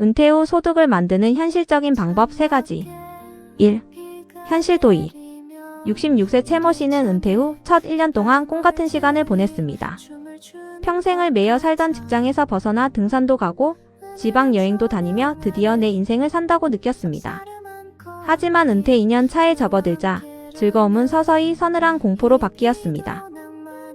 은퇴 후 소득을 만드는 현실적인 방법 3가지. 1. 현실 도입. 66세 채모 씨는 은퇴 후 첫 1년 동안 꿈같은 시간을 보냈습니다. 평생을 매여 살던 직장에서 벗어나 등산도 가고 지방 여행도 다니며 드디어 내 인생을 산다고 느꼈습니다. 하지만 은퇴 2년 차에 접어들자 즐거움은 서서히 서늘한 공포로 바뀌었습니다.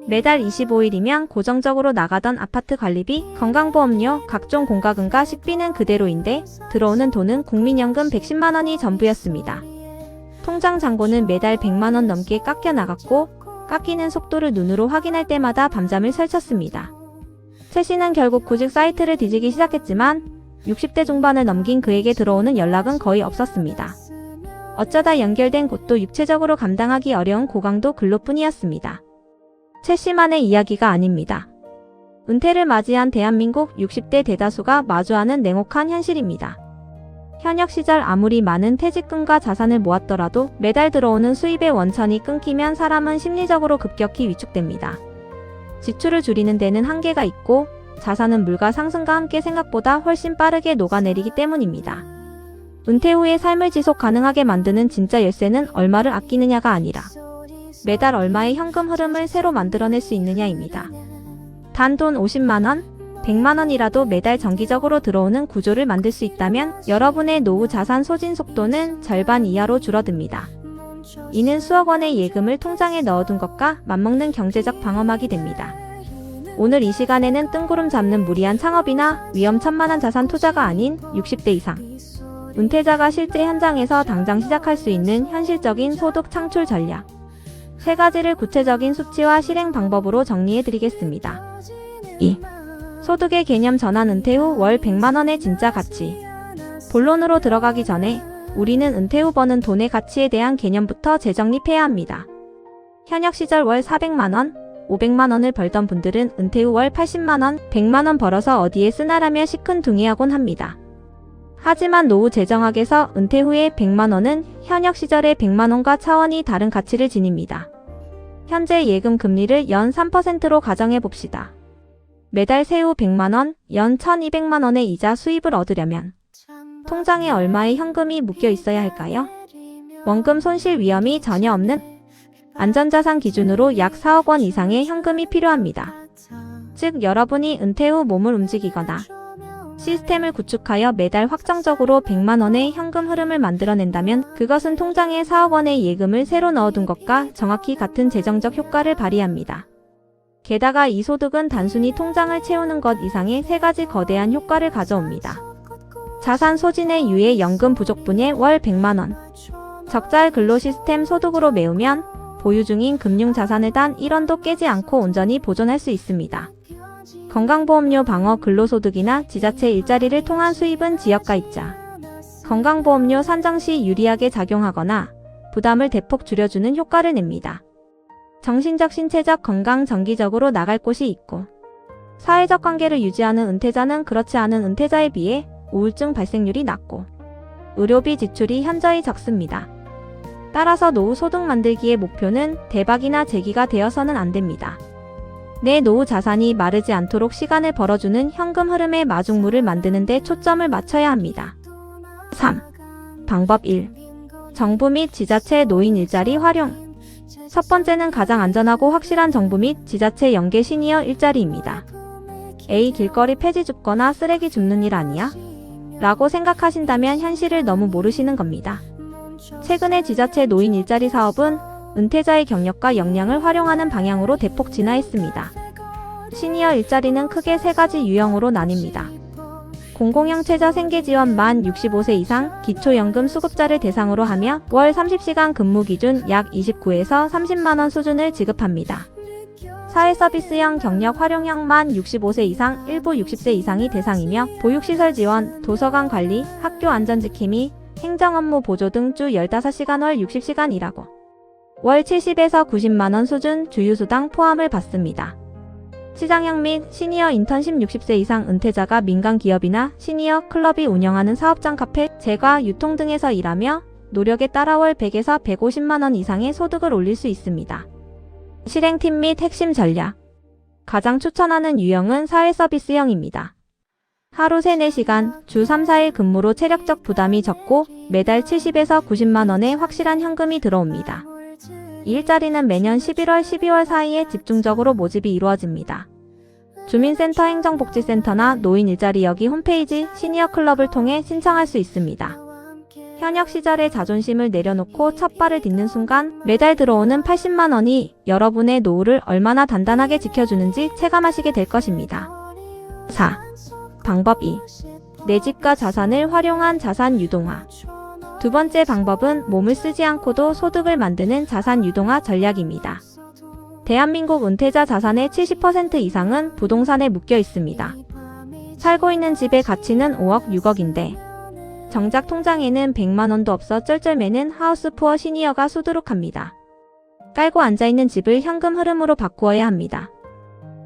매달 25일이면 고정적으로 나가던 아파트 관리비, 건강보험료, 각종 공과금과 식비는 그대로인데 들어오는 돈은 국민연금 110만 원이 전부였습니다. 통장 잔고는 매달 100만 원 넘게 깎여 나갔고 깎이는 속도를 눈으로 확인할 때마다 밤잠을 설쳤습니다. 최 씨는 결국 구직 사이트를 뒤지기 시작했지만 60대 중반을 넘긴 그에게 들어오는 연락은 거의 없었습니다. 어쩌다 연결된 곳도 육체적으로 감당하기 어려운 고강도 근로뿐이었습니다. 최 씨만의 이야기가 아닙니다. 은퇴를 맞이한 대한민국 60대 대다수가 마주하는 냉혹한 현실입니다. 현역 시절 아무리 많은 퇴직금과 자산을 모았더라도 매달 들어오는 수입의 원천이 끊기면 사람은 심리적으로 급격히 위축됩니다. 지출을 줄이는 데는 한계가 있고 자산은 물가 상승과 함께 생각보다 훨씬 빠르게 녹아내리기 때문입니다. 은퇴 후에 삶을 지속 가능하게 만드는 진짜 열쇠는 얼마를 아끼느냐가 아니라 매달 얼마의 현금 흐름을 새로 만들어낼 수 있느냐입니다. 단돈 50만 원, 100만 원이라도 매달 정기적으로 들어오는 구조를 만들 수 있다면 여러분의 노후 자산 소진 속도는 절반 이하로 줄어듭니다. 이는 수억 원의 예금을 통장에 넣어둔 것과 맞먹는 경제적 방어막이 됩니다. 오늘 이 시간에는 뜬구름 잡는 무리한 창업이나 위험천만한 자산 투자가 아닌 60대 이상 은퇴자가 실제 현장에서 당장 시작할 수 있는 현실적인 소득 창출 전략 3가지를 구체적인 수치와 실행 방법으로 정리해드리겠습니다. 2. 소득의 개념 전환. 은퇴 후 월 100만 원의 진짜 가치. 본론으로 들어가기 전에 우리는 은퇴 후 버는 돈의 가치에 대한 개념부터 재정립해야 합니다. 현역 시절 월 400만 원, 500만 원을 벌던 분들은 은퇴 후 월 80만 원, 100만 원 벌어서 어디에 쓰나라며 시큰둥해하곤 합니다. 하지만 노후 재정학에서 은퇴 후의 100만 원은 현역 시절의 100만 원과 차원이 다른 가치를 지닙니다. 현재 예금 금리를 연 3%로 가정해 봅시다. 매달 세후 100만 원, 연 1200만 원의 이자 수입을 얻으려면 통장에 얼마의 현금이 묶여 있어야 할까요? 원금 손실 위험이 전혀 없는 안전자산 기준으로 약 4억 원 이상의 현금이 필요합니다. 즉 여러분이 은퇴 후 몸을 움직이거나 시스템을 구축하여 매달 확정적으로 100만 원의 현금 흐름을 만들어낸다면 그것은 통장에 4억 원의 예금을 새로 넣어둔 것과 정확히 같은 재정적 효과를 발휘합니다. 게다가 이 소득은 단순히 통장을 채우는 것 이상의 3가지 거대한 효과를 가져옵니다. 자산 소진에 유예 연금 부족분의 월 100만 원. 적자를 근로 시스템 소득으로 메우면 보유 중인 금융자산을 단 1원도 깨지 않고 온전히 보존할 수 있습니다. 건강보험료 방어 근로소득이나 지자체 일자리를 통한 수입은 지역가입자. 건강보험료 산정 시 유리하게 작용하거나 부담을 대폭 줄여주는 효과를 냅니다. 정신적 신체적 건강 정기적으로 나갈 곳이 있고 사회적 관계를 유지하는 은퇴자는 그렇지 않은 은퇴자에 비해 우울증 발생률이 낮고 의료비 지출이 현저히 적습니다. 따라서 노후 소득 만들기의 목표는 대박이나 재기가 되어서는 안 됩니다. 내 노후 자산이 마르지 않도록 시간을 벌어주는 현금 흐름의 마중물을 만드는 데 초점을 맞춰야 합니다. 3. 방법 1. 정부 및 지자체 노인 일자리 활용. 첫 번째는 가장 안전하고 확실한 정부 및 지자체 연계 시니어 일자리입니다. 에이, 길거리 폐지 줍거나 쓰레기 줍는 일 아니야? 라고 생각하신다면 현실을 너무 모르시는 겁니다. 최근에 지자체 노인 일자리 사업은 은퇴자의 경력과 역량을 활용하는 방향으로 대폭 진화했습니다. 시니어 일자리는 크게 3가지 유형으로 나뉩니다. 공공형 최저 생계 지원 만 65세 이상 기초연금 수급자를 대상으로 하며 월 30시간 근무 기준 약 29에서 30만 원 수준을 지급합니다. 사회서비스형 경력 활용형 만 65세 이상 일부 60세 이상이 대상이며 보육시설 지원, 도서관 관리, 학교 안전지킴이, 행정업무 보조 등 주 15시간 월 60시간 일하고 월 70에서 90만 원 수준 주휴수당 포함을 받습니다. 시장형 및 시니어 인턴십 60세 이상 은퇴자가 민간 기업이나 시니어 클럽이 운영하는 사업장 카페, 제과, 유통 등에서 일하며 노력에 따라 월 100에서 150만 원 이상의 소득을 올릴 수 있습니다. 실행팀 및 핵심 전략. 가장 추천하는 유형은 사회서비스형입니다. 하루 3, 4시간, 주 3, 4일 근무로 체력적 부담이 적고 매달 70에서 90만 원의 확실한 현금이 들어옵니다. 이 일자리는 매년 11월, 12월 사이에 집중적으로 모집이 이루어집니다. 주민센터 행정복지센터나 노인 일자리 여기 홈페이지 시니어 클럽을 통해 신청할 수 있습니다. 현역 시절의 자존심을 내려놓고 첫 발을 딛는 순간 매달 들어오는 80만 원이 여러분의 노후를 얼마나 단단하게 지켜주는지 체감하시게 될 것입니다. 4. 방법 2. 내 집과 자산을 활용한 자산 유동화. 두 번째 방법은 몸을 쓰지 않고도 소득을 만드는 자산 유동화 전략입니다. 대한민국 은퇴자 자산의 70% 이상은 부동산에 묶여 있습니다. 살고 있는 집의 가치는 5억, 6억인데 정작 통장에는 100만 원도 없어 쩔쩔매는 하우스푸어 시니어가 수두룩합니다. 깔고 앉아있는 집을 현금 흐름으로 바꾸어야 합니다.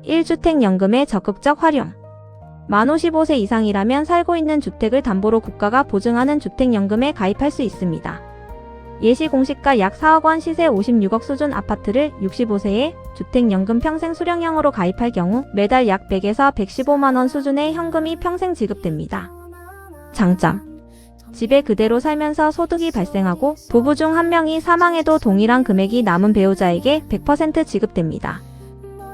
1주택 연금의 적극적 활용. 만 55세 이상이라면 살고 있는 주택을 담보로 국가가 보증하는 주택연금에 가입할 수 있습니다. 예시 공시가 약 4억 원 시세 56억 수준 아파트를 65세에 주택연금 평생 수령형으로 가입할 경우 매달 약 100에서 115만 원 수준의 현금이 평생 지급됩니다. 장점. 집에 그대로 살면서 소득이 발생하고 부부 중 한 명이 사망해도 동일한 금액이 남은 배우자에게 100% 지급됩니다.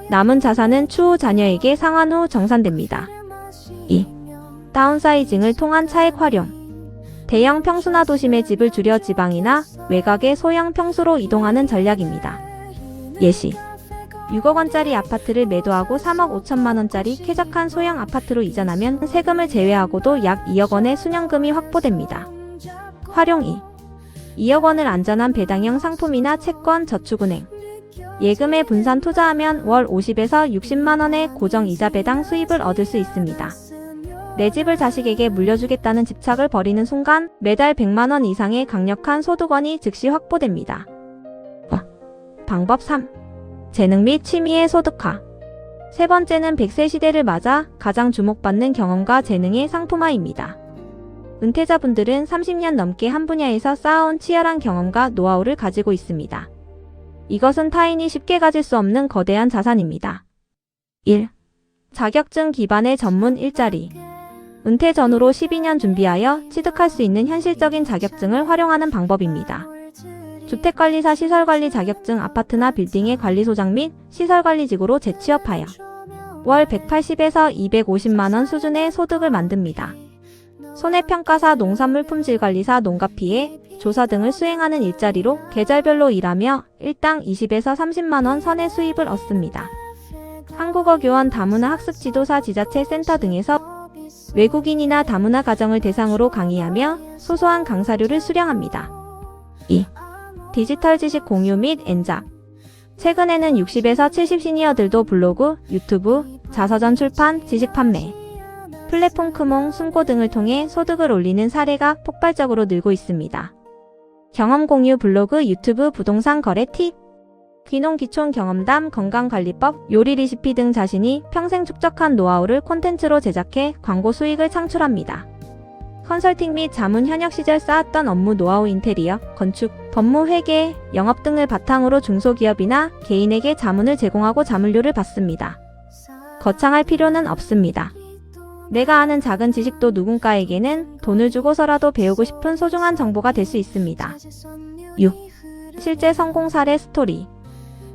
남은 자산은 추후 자녀에게 상환 후 정산됩니다. 2. 다운사이징을 통한 차액 활용. 대형 평수나 도심의 집을 줄여 지방이나 외곽의 소형 평수로 이동하는 전략입니다. 예시 6억 원짜리 아파트를 매도하고 3억 5천만 원짜리 쾌적한 소형 아파트로 이전하면 세금을 제외하고도 약 2억 원의 순연금이 확보됩니다. 활용 2. 2억 원을 안전한 배당형 상품이나 채권, 저축은행, 예금에 분산 투자하면 월 50에서 60만 원의 고정이자 배당 수입을 얻을 수 있습니다. 내 집을 자식에게 물려주겠다는 집착을 버리는 순간 매달 100만 원 이상의 강력한 소득원이 즉시 확보됩니다. 방법 3. 재능 및 취미의 소득화. 세 번째는 100세 시대를 맞아 가장 주목받는 경험과 재능의 상품화입니다. 은퇴자분들은 30년 넘게 한 분야에서 쌓아온 치열한 경험과 노하우를 가지고 있습니다. 이것은 타인이 쉽게 가질 수 없는 거대한 자산입니다. 1. 자격증 기반의 전문 일자리. 은퇴 전후로 12년 준비하여 취득할 수 있는 현실적인 자격증을 활용하는 방법입니다. 주택관리사 시설관리 자격증 아파트나 빌딩의 관리소장 및 시설관리직으로 재취업하여 월 180에서 250만 원 수준의 소득을 만듭니다. 손해평가사 농산물 품질관리사 농가피해 조사 등을 수행하는 일자리로 계절별로 일하며 일당 20에서 30만 원 선의 수입을 얻습니다. 한국어 교원 다문화 학습 지도사 지자체 센터 등에서 외국인이나 다문화 가정을 대상으로 강의하며 소소한 강사료를 수령합니다. 2. 디지털 지식 공유 및 엔작. 최근에는 60에서 70 시니어들도 블로그, 유튜브, 자서전 출판, 지식 판매, 플랫폼 크몽, 숨고 등을 통해 소득을 올리는 사례가 폭발적으로 늘고 있습니다. 경험 공유 블로그, 유튜브, 부동산 거래 팁, 귀농 귀촌 경험담, 건강관리법, 요리 레시피 등 자신이 평생 축적한 노하우를 콘텐츠로 제작해 광고 수익을 창출합니다. 컨설팅 및 자문 현역 시절 쌓았던 업무 노하우 인테리어, 건축, 법무 회계, 영업 등을 바탕으로 중소기업이나 개인에게 자문을 제공하고 자문료를 받습니다. 거창할 필요는 없습니다. 내가 아는 작은 지식도 누군가에게는 돈을 주고서라도 배우고 싶은 소중한 정보가 될 수 있습니다. 6. 실제 성공 사례 스토리.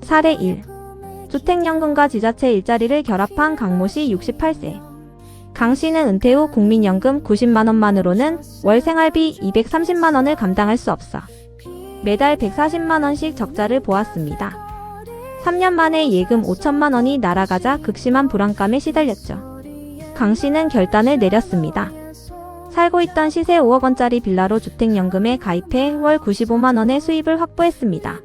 사례 1. 주택연금과 지자체 일자리를 결합한 강모씨 68세. 강씨는 은퇴 후 국민연금 90만 원만으로는 월 생활비 230만 원을 감당할 수 없어 매달 140만 원씩 적자를 보았습니다. 3년 만에 예금 5천만 원이 날아가자 극심한 불안감에 시달렸죠. 강씨는 결단을 내렸습니다. 살고 있던 시세 5억 원짜리 빌라로 주택연금에 가입해 월 95만 원의 수입을 확보했습니다.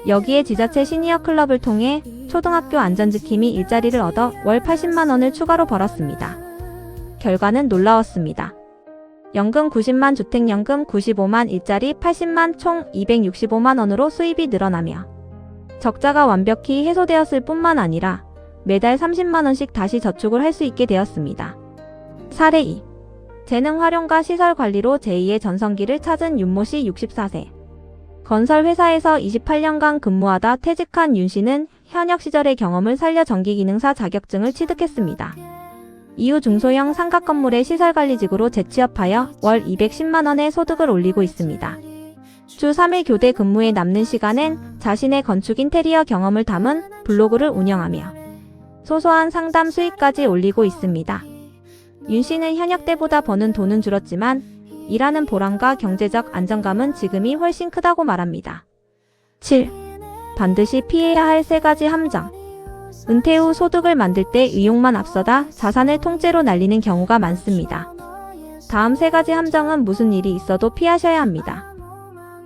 여기에 지자체 시니어 클럽을 통해 초등학교 안전지킴이 일자리를 얻어 월 80만 원을 추가로 벌었습니다. 결과는 놀라웠습니다. 연금 90만, 주택연금 95만, 일자리 80만, 총 265만 원으로 수입이 늘어나며 적자가 완벽히 해소되었을 뿐만 아니라 매달 30만 원씩 다시 저축을 할 수 있게 되었습니다. 사례 2. 재능 활용과 시설 관리로 제2의 전성기를 찾은 윤모씨 64세. 건설 회사에서 28년간 근무하다 퇴직한 윤 씨는 현역 시절의 경험을 살려 전기기능사 자격증을 취득했습니다. 이후 중소형 삼각 건물의 시설관리직으로 재취업하여 월 210만 원의 소득을 올리고 있습니다. 주 3일 교대 근무에 남는 시간엔 자신의 건축 인테리어 경험을 담은 블로그를 운영하며 소소한 상담 수익까지 올리고 있습니다. 윤 씨는 현역 때보다 버는 돈은 줄었지만 일하는 보람과 경제적 안정감은 지금이 훨씬 크다고 말합니다. 7. 반드시 피해야 할 3가지 함정. 은퇴 후 소득을 만들 때 의욕만 앞서다 자산을 통째로 날리는 경우가 많습니다. 다음 3가지 함정은 무슨 일이 있어도 피하셔야 합니다.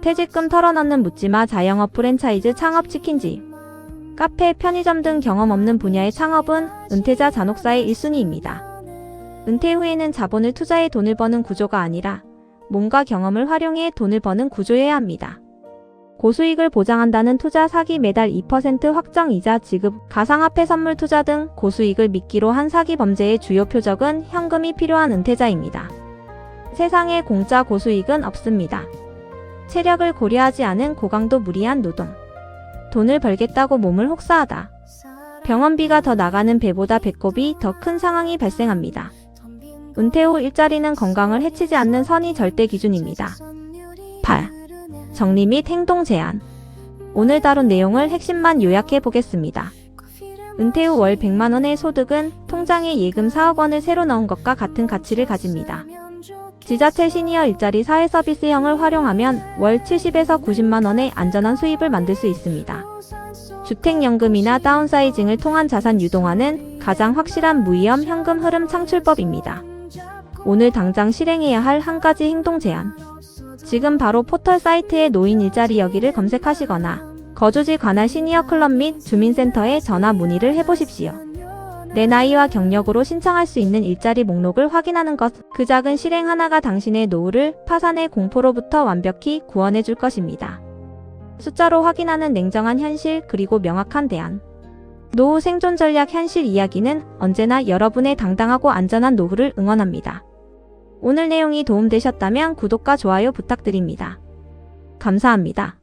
퇴직금 털어넣는 묻지마 자영업 프랜차이즈 창업 치킨집. 카페, 편의점 등 경험 없는 분야의 창업은 은퇴자 잔혹사의 1순위입니다. 은퇴 후에는 자본을 투자해 돈을 버는 구조가 아니라 몸과 경험을 활용해 돈을 버는 구조여야 합니다. 고수익을 보장한다는 투자 사기, 매달 2% 확정 이자 지급, 가상화폐 선물 투자 등 고수익을 미끼로 한 사기 범죄의 주요 표적은 현금이 필요한 은퇴자입니다. 세상에 공짜 고수익은 없습니다. 체력을 고려하지 않은 고강도 무리한 노동. 돈을 벌겠다고 몸을 혹사하다. 병원비가 더 나가는 배보다 배꼽이 더 큰 상황이 발생합니다. 은퇴 후 일자리는 건강을 해치지 않는 선이 절대 기준입니다. 8. 정리 및 행동 제한. 오늘 다룬 내용을 핵심만 요약해 보겠습니다. 은퇴 후 월 100만 원의 소득은 통장에 예금 4억 원을 새로 넣은 것과 같은 가치를 가집니다. 지자체 시니어 일자리 사회서비스형을 활용하면 월 70에서 90만 원의 안전한 수입을 만들 수 있습니다. 주택연금이나 다운사이징을 통한 자산 유동화는 가장 확실한 무위험 현금 흐름 창출법입니다. 오늘 당장 실행해야 할 한 가지 행동 제안. 지금 바로 포털 사이트에 노인 일자리 여기를 검색하시거나 거주지 관할 시니어 클럽 및 주민센터에 전화 문의를 해보십시오. 내 나이와 경력으로 신청할 수 있는 일자리 목록을 확인하는 것, 그 작은 실행 하나가 당신의 노후를 파산의 공포로부터 완벽히 구원해 줄 것입니다. 숫자로 확인하는 냉정한 현실 그리고 명확한 대안. 노후 생존 전략 현실 이야기는 언제나 여러분의 당당하고 안전한 노후를 응원합니다. 오늘 내용이 도움되셨다면 구독과 좋아요 부탁드립니다. 감사합니다.